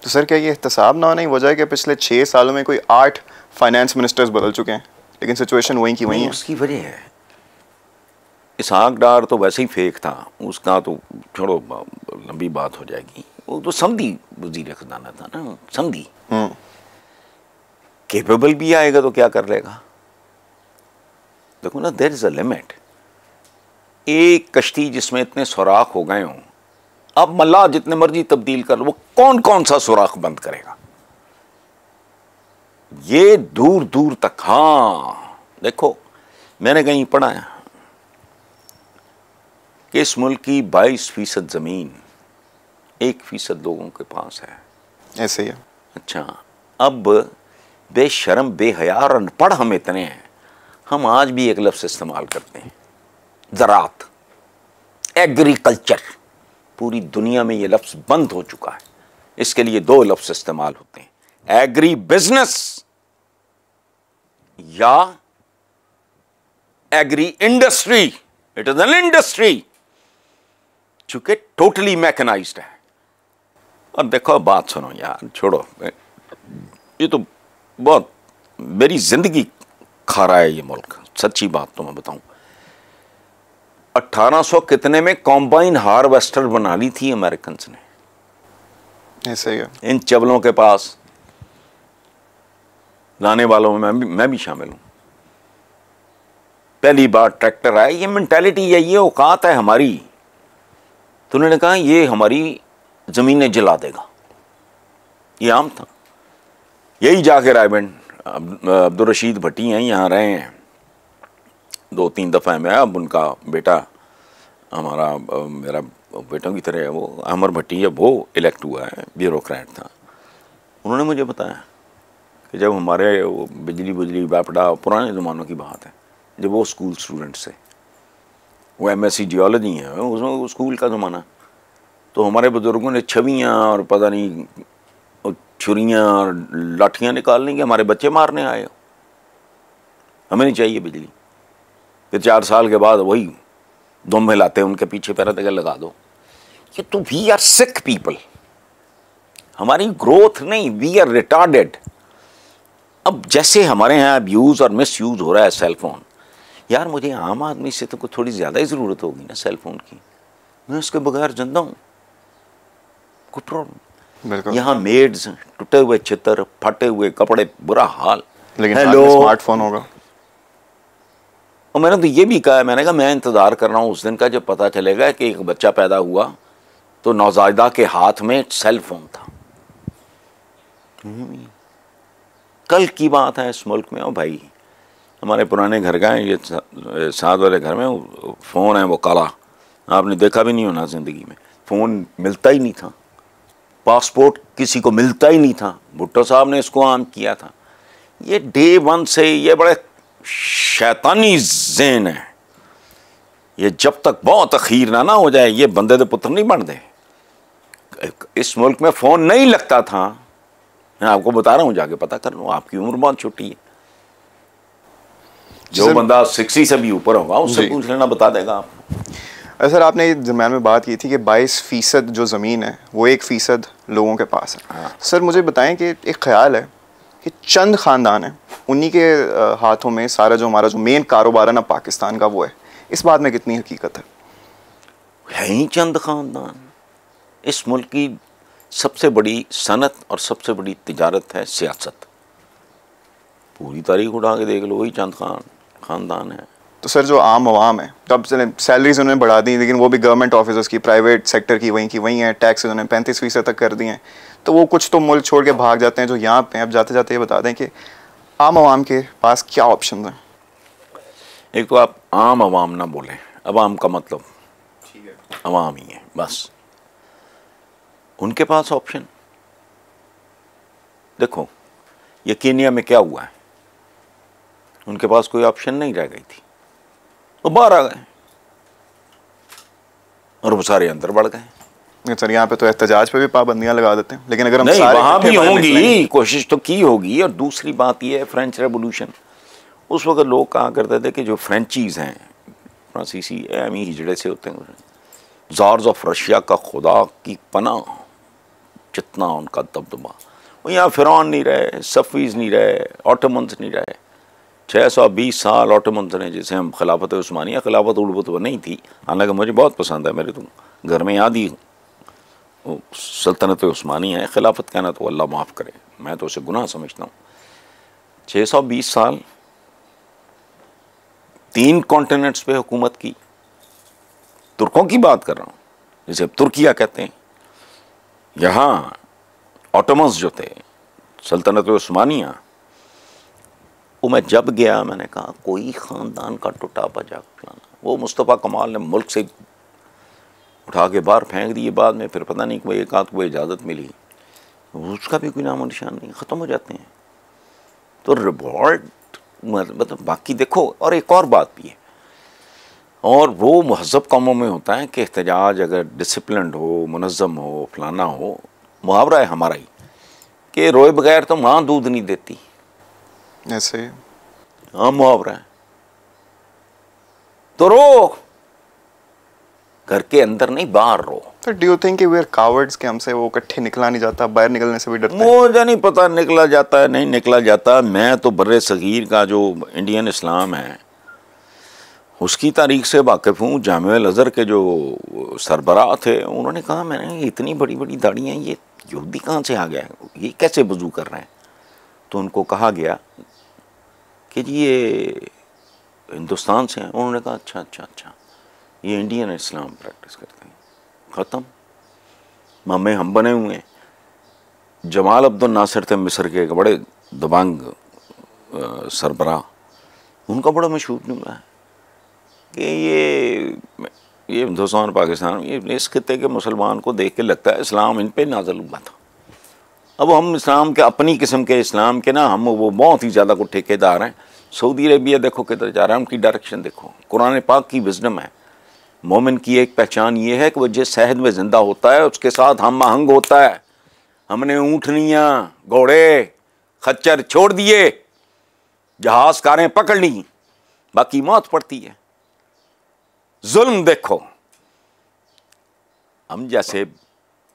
तो सर क्या ये एहतसाब ना होना ही वजह है कि पिछले 6 सालों में कोई 8 फाइनेंस मिनिस्टर्स बदल चुके हैं लेकिन सिचुएशन वहीं की वहीं है? उसकी वजह है, इसहाक डार तो वैसे ही फेक था, उसका तो छोड़ो, लंबी बात हो जाएगी। वो तो समधी वजीर खजाना था ना, समधी। केपेबल भी आएगा तो क्या कर लेगा? देखो ना, देयर इज अ लिमिट। एक कश्ती जिसमें इतने सुराख हो गए हों, अब मल्लाह जितने मर्जी तब्दील कर लो, वो कौन कौन सा सुराख बंद करेगा? ये दूर दूर तक। हाँ देखो, मैंने कहीं पढ़ा है कि इस मुल्क की 22% ज़मीन 1% लोगों के पास है। ऐसे ही है। अच्छा, अब बेशर्म बेहया और अनपढ़ हम इतने हैं, हम आज भी एक लफ्ज़ इस्तेमाल करते हैं, ज़राअत, एग्रीकल्चर। पूरी दुनिया में ये लफ्ज़ बंद हो चुका है। इसके लिए 2 लफ्ज़ इस्तेमाल होते हैं, एग्री बिजनेस या agri industry. It is an industry, चूंकि टोटली मैकेनाइज्ड है। और देखो, बात सुनो यार, छोड़ो, ये तो बहुत मेरी जिंदगी खा रहा है ये मुल्क। सच्ची बात तो मैं बताऊं, 1800 कितने में कॉम्बाइन हार्वेस्टर बना ली थी अमेरिकन ने। ऐसे ही है। इन चवलों के पास लाने वालों में मैं भी शामिल हूं। पहली बार ट्रैक्टर आया, ये मेंटालिटी है, ये औकात है हमारी। तो उन्होंने कहा ये हमारी जमीनें जला देगा, ये आम था। यही जाके रायबेंड अब्दुल रशीद भट्टी हैं, यहाँ रहे हैं 2-3 दफ़ा में। अब उनका बेटा, हमारा मेरा बेटों की तरह है, वो अमर भट्टी है, वो इलेक्ट हुआ है, ब्यूरोक्रेट था। उन्होंने मुझे बताया कि जब हमारे वो बिजली बैपड़ा, पुराने ज़मानों की बात है, जब वो स्कूल स्टूडेंट्स थे, वो MSc जियोलॉजी है, उसमें स्कूल का ज़माना, तो हमारे बुज़ुर्गों ने छवियाँ और पता नहीं छुरियाँ और लाठियाँ निकाल लेंगे, हमारे बच्चे मारने आए हो, हमें नहीं चाहिए बिजली। फिर 4 साल के बाद वही दुम हिलाते उनके पीछे पैर तक लगा दो। ये तो वी आर सिक पीपल, हमारी ग्रोथ नहीं, वी आर रिटार्डेड। अब जैसे हमारे यहाँ अब्यूज और मिस यूज हो रहा है सेल फोन, यार मुझे आम आदमी से तो थोड़ी ज़्यादा ही ज़रूरत होगी ना सेल फोन की, मैं उसके बगैर जिंदा हूँ, कोई प्रॉब्लम। यहाँ मेड्स, टूटे हुए चित्र, फटे हुए कपड़े, बुरा हाल, लेकिन स्मार्टफोन होगा। और मैंने तो ये भी कहा, मैंने कहा मैं इंतज़ार कर रहा हूँ उस दिन का जब पता चलेगा कि एक बच्चा पैदा हुआ तो नौज़ायदा के हाथ में सेल फोन था। कल की बात है इस मुल्क में। और भाई, हमारे पुराने घर का है, ये साथ वाले घर में फ़ोन है, वो काला, आपने देखा भी नहीं होना ज़िंदगी में। फ़ोन मिलता ही नहीं था, पासपोर्ट किसी को मिलता ही नहीं था, भुट्टो साहब ने इसको आम किया था। ये डे 1 से ये बड़े शैतानी ज़हन है, ये जब तक बहुत अखीर ना हो जाए ये बंदे दे पुत्र नहीं बन दे। इस मुल्क में फ़ोन नहीं लगता था, मैं आपको बता रहा हूँ, जाके पता कर लो, आपकी उम्र बहुत छोटी है। जो बंदा 60 से भी ऊपर होगा उससे पूछ लेना, बता देगा आपको। सर आपने दरम्यान में बात की थी कि 22% जो ज़मीन है वो 1% लोगों के पास है। हाँ। सर मुझे बताएं कि एक ख्याल है कि चंद ख़ानदान हैं, उन्हीं के हाथों में सारा जो हमारा जो मेन कारोबार है ना पाकिस्तान का वो है, इस बात में कितनी हकीकत है ही चंद ख़ानदान। इस मुल्क की सबसे बड़ी सनत और सबसे बड़ी तिजारत है सियासत। पूरी तारीख उठा के देख लो, वही चंद ख़ानदान है। तो सर जो आम आवाम है, तब से सैलरीज उन्होंने बढ़ा दी, लेकिन वो भी गवर्नमेंट ऑफिसर्स की, प्राइवेट सेक्टर की वहीं हैं, टैक्स उन्होंने 35% तक कर दिए हैं। तो वो कुछ तो मुल्क छोड़ के भाग जाते हैं जो यहाँ पे। अब जाते जाते ये बता दें कि आम आवाम के पास क्या ऑप्शन हैं? एक तो आप आम आवाम ना बोलें, अवाम का मतलब अवाम ही है बस। उनके पास ऑप्शन देखो, ये केन्या में क्या हुआ है, उनके पास कोई ऑप्शन नहीं रह गई थी, वो बाहर आ गए और वो सारे अंदर बढ़ गए। सर यहाँ पे तो एहतजाज पे भी पाबंदियां लगा देते हैं, लेकिन अगर हम नहीं, सारे वहां भी होंगी, कोशिश तो की होगी। और दूसरी बात ये है, फ्रेंच रेवोल्यूशन, उस वक्त लोग कहा करते थे कि जो फ्रेंचीज़ हैं, फ्रांसीसी हिजड़े से होते हैं, जार्स ऑफ रशिया का खुदा की पनाह, जितना उनका दबदबा, वो यहाँ फिरौन नहीं रहे, सफ़ीज़ नहीं रहे, ऑटोमन्स नहीं रहे। 620 साल ऑटोमन्स ने, जिसे हम खिलाफत उस्मानिया, खिलाफत उर्बत वो नहीं थी, हालांकि मुझे बहुत पसंद है, मेरे तो घर में याद ही वो सल्तनत उस्मानिया है। खिलाफत कहना तो अल्लाह माफ़ करे, मैं तो उसे गुनाह समझता हूँ। 620 साल 3 कॉन्टिनेंट्स पे हुकूमत की। तुर्कों की बात कर रहा हूँ, जिसे तुर्किया कहते हैं। यहाँ ऑटोमन्स जो थे, सल्तनत उस्मानिया, वो मैं जब गया मैंने कहा कोई ख़ानदान का टूटा बजा फलाना। वो मुस्तफ़ा कमाल ने मुल्क से उठा के बाहर फेंक दिए, बाद में फिर पता नहीं कोई एक आध को इजाज़त मिली, उसका भी कोई नामो निशान नहीं, ख़त्म हो जाते हैं। तो रिवॉल्ट मतलब बाकी देखो, और एक और बात भी है, और वो महज़ब कौमों में होता है कि एहतजाज अगर डिसिप्लिन हो, मुनज़्ज़म हो, फलाना हो। मुहावरा है हमारा ही कि रोए बगैर तो माँ दूध नहीं देती, ऐसे। हाँ मुहावरा है। तो रो, घर के अंदर नहीं बाहर रो। तो do you think we are cowards कि हमसे वो इकट्ठे निकला नहीं जाता, बाहर निकलने से भी डरते हैं? मुझे नहीं पता निकला जाता है नहीं निकला जाता। मैं तो बर्रे सगीर का जो इंडियन इस्लाम है उसकी तारीख से वाकिफ़ हूँ। जामिया अज़हर के जो सरबराह थे उन्होंने कहा मैंने इतनी बड़ी बड़ी दाढ़ियाँ, ये यहूदी कहाँ से आ गया है, ये कैसे वज़ू कर रहे हैं? तो उनको कहा गया कि जी ये हिंदुस्तान से हैं। उन्होंने कहा अच्छा अच्छा अच्छा, ये इंडियन इस्लाम प्रैक्टिस करते हैं। ख़त्म, मामे हम बने हुए हैं। जमाल अब्दुल नासिर थे मिस्र के, एक बड़े दबंग सरबराह, उनका बड़ा मशहूर जुमला है कि ये हिंदुस्तान पाकिस्तान, ये इस खित्ते के मुसलमान को देख के लगता है इस्लाम इन पे नाज़िल हुआ था। अब हम इस्लाम के, अपनी किस्म के इस्लाम के ना, हम वो बहुत ही ज़्यादा को ठेकेदार हैं। सऊदी अरेबिया देखो किधर जा रहा है, उनकी डायरेक्शन देखो। कुरान पाक की विज़डम है, मोमिन की एक पहचान ये है कि वो जिस शहद में ज़िंदा होता है उसके साथ हम आहंग होता है। हमने ऊँटनियाँ, घोड़े, खच्चर छोड़ दिए, जहाज कारें पकड़ ली, बाकी मौत पड़ती है। जुल्म देखो, हम जैसे,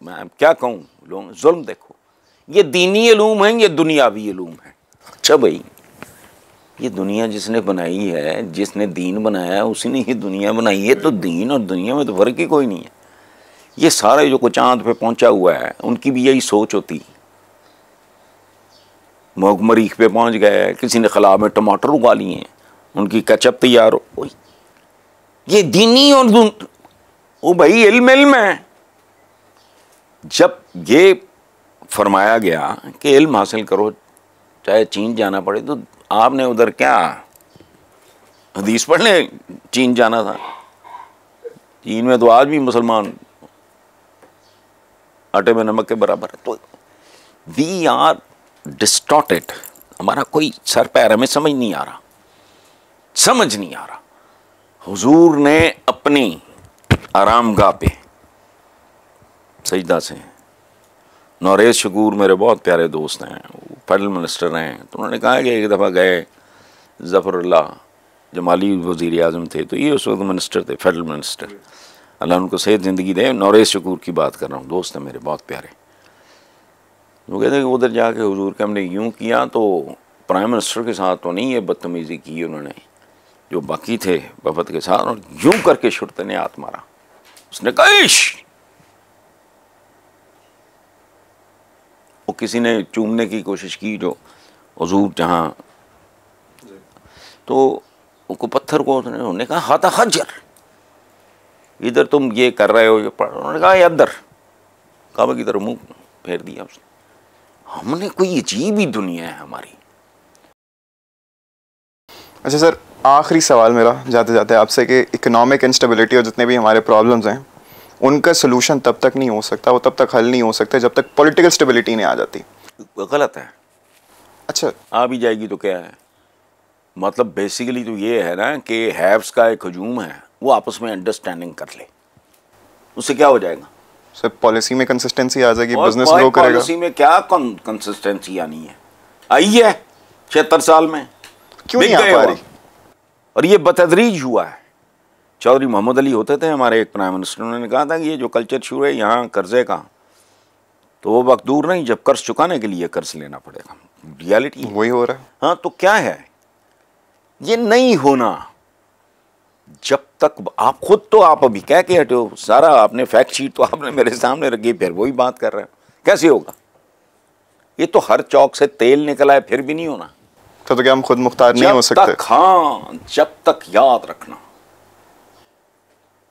मैं क्या कहूँ, लोग जुल्म देखो। ये दीनी इल्म है, ये दुनियावी इल्म है। अच्छा भाई, ये दुनिया जिसने बनाई है, जिसने दीन बनाया है, उसी ने ये दुनिया बनाई है। तो दीन और दुनिया में तो फ़र्क ही कोई नहीं है। ये सारे जो को चांद पे पहुंचा हुआ है, उनकी भी यही सोच होती। मरीख पे पहुंच गए, किसी ने खला में टमाटर उगा लिए हैं, उनकी केचप तैयार हो। ये दीनी और वो भाई इल्म है। जब ये फरमाया गया कि इल्म हासिल करो चाहे चीन जाना पड़े, तो आपने उधर क्या हदीस पढ़ने चीन जाना था? चीन में तो आज भी मुसलमान आटे में नमक के बराबर है। तो वी आर डिस्टॉर्टेड, हमारा कोई सर पैर हमें समझ नहीं आ रहा। हुजूर ने अपनी आरामगाह पे सजदा से, नौरेश शकूर मेरे बहुत प्यारे दोस्त हैं, फेडरल मिनिस्टर हैं, तो उन्होंने कहा कि एक दफ़ा गए, ज़फ़रुल्लाह जमाली वज़ीर आज़म थे, तो ये उस वक्त मिनिस्टर थे, फेडरल मिनिस्टर, अल्लाह उनको सेहत ज़िंदगी दे। नौरेश शकूर की बात कर रहा हूँ, दोस्त हैं मेरे बहुत प्यारे। वो कहते हैं कि उधर जाके हुजूर के हमने यूँ किया, तो प्राइम मिनिस्टर के साथ तो नहीं ये बदतमीज़ी की उन्होंने, जो बाकी थे वफद के साथ, और यूँ करके शुरते ने हाथ मारा। उसने कहा इश, वो किसी ने चूमने की कोशिश की जो हुजूर जहाँ, तो उनको पत्थर को उन्होंने कहा हाथा खज्जर, इधर तुम ये कर रहे हो, ये पढ़। उन्होंने कहा अदर, काबा की तरफ मुंह फेर दिया उसने। हमने कोई अजीब ही दुनिया है हमारी। अच्छा सर, आखिरी सवाल मेरा जाते जाते आपसे कि इकोनॉमिक इंस्टेबिलिटी और जितने भी हमारे प्रॉब्लम्स हैं, उनका सोल्यूशन तब तक नहीं हो सकता, वो तब तक हल नहीं हो सकता जब तक पॉलिटिकल स्टेबिलिटी नहीं आ जाती। गलत है। अच्छा, आ भी जाएगी तो क्या है, मतलब बेसिकली तो ये है ना कि हैव्स का एक हजूम है, वो आपस में अंडरस्टैंडिंग कर ले, उससे क्या हो जाएगा? सर पॉलिसी में कंसिस्टेंसी आ जाएगी, बिजनेस ग्रो करेगा। पॉलिसी में क्या कंसिस्टेंसी आनी है? आई है 76 साल में, क्यों नहीं आ पा रही? और ये बतदरीज हुआ है। चौधरी मोहम्मद अली होते थे हमारे एक प्राइम मिनिस्टर, उन्होंने कहा था कि ये जो कल्चर शुरू है यहाँ कर्जे का, तो वो वक्त दूर नहीं जब कर्ज चुकाने के लिए कर्ज लेना पड़ेगा। रियलिटी वही हो रहा है। हाँ, तो क्या है, ये नहीं होना। जब तक आप खुद, तो आप अभी कह के हटे हो, सारा आपने फैक्ट शीट तो आपने मेरे सामने रखी, फिर वही बात कर रहे हो, कैसे होगा? ये तो हर चौक से तेल निकला है, फिर भी नहीं होना। तो क्या हम खुद मुख्तार नहीं हो सकते? हाँ, जब तक याद रखना।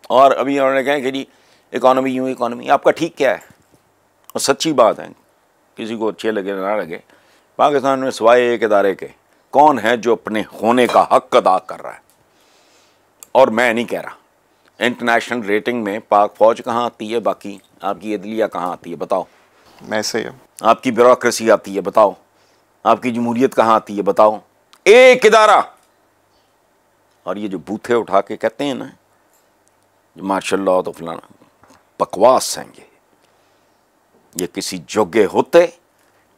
और अभी उन्होंने कहा कि जी इकोनॉमी यूं, इकोनॉमी आपका ठीक क्या है, और सच्ची बात है, किसी को अच्छे लगे ना लगे, पाकिस्तान में सिवाय एक इदारे के कौन है जो अपने होने का हक अदा कर रहा है? और मैं नहीं कह रहा इंटरनेशनल रेटिंग में पाक फौज कहाँ आती है, बाकी आपकी अदलिया कहाँ आती है, बताओ? मैं सही है। आपकी ब्यूरोक्रेसी आती है, बताओ? आपकी जमहूरियत कहाँ आती है, बताओ? एक इदारा। और ये जो बूथे उठा के कहते हैं ना माशाल्लाह तो फलाना, बकवास हैं ये किसी जोगे होते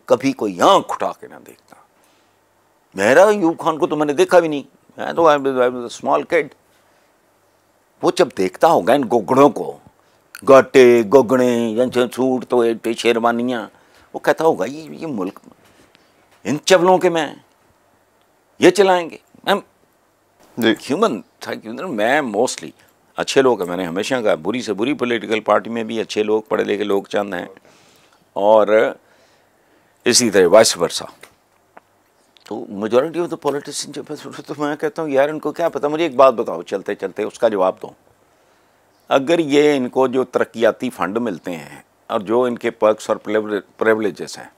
कभी कोई आंख उठा के ना देखता। मेरा अयूब खान को तो मैंने देखा भी नहीं, मैं तो स्मॉल किड। वो जब देखता होगा इन गोगड़ों को, गाटे गोगड़े सूट तो शेरवानियाँ, वो कहता होगा ये मुल्क इन चवलों के मैं ये चलाएंगे। ह्यूमन था। मैं मोस्टली अच्छे लोग हैं, मैंने हमेशा कहा, बुरी से बुरी पॉलिटिकल पार्टी में भी अच्छे लोग, पढ़े लिखे लोग चंद हैं, और इसी तरह वाइस वर्सा। तो मेजॉरिटी ऑफ द पॉलिटिशियन जब, तो मैं कहता हूँ यार इनको क्या पता। मुझे एक बात बताओ चलते चलते, उसका जवाब दो। अगर ये इनको जो तरक्याती फंड मिलते हैं और जो इनके पर्क्स और प्रिविलेजेस हैं,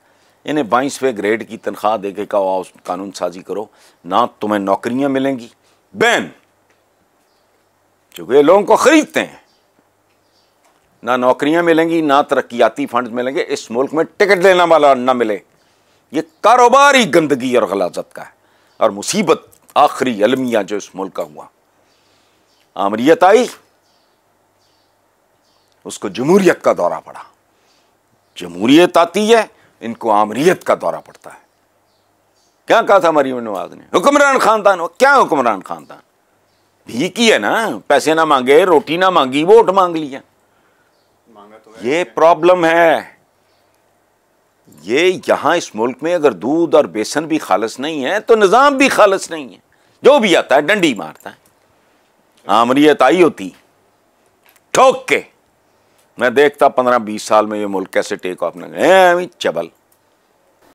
इन्हें 22वें ग्रेड की तनख्वाह दे के कहो कानून साजी करो, ना तुम्हें नौकरियाँ मिलेंगी, बैन, क्योंकि ये लोगों को खरीदते हैं, ना नौकरियां मिलेंगी ना तरक्याती फंड मिलेंगे, इस मुल्क में टिकट लेने वाला ना मिले। ये कारोबार ही गंदगी और गलाजत का है। और मुसीबत आखिरी अलमिया जो इस मुल्क का हुआ, आमरीत आई, उसको जमहूरियत का दौरा पड़ा। जमहूरियत आती है, इनको आमरीत का दौरा पड़ता है। क्या कहा था मरीम नवाज ने? हुक्मरान खानदान हो। क्या हुक्मरान खानदान? भीख ही है ना, पैसे ना मांगे, रोटी ना मांगी, वोट मांग लिया। ये प्रॉब्लम है। ये यहां इस मुल्क में अगर दूध और बेसन भी खालिस नहीं है तो निजाम भी खालिस नहीं है। जो भी आता है डंडी मारता है। आमरीत आई होती ठोक के, मैं देखता 15-20 साल में ये मुल्क कैसे टेक ऑफ न, चबल।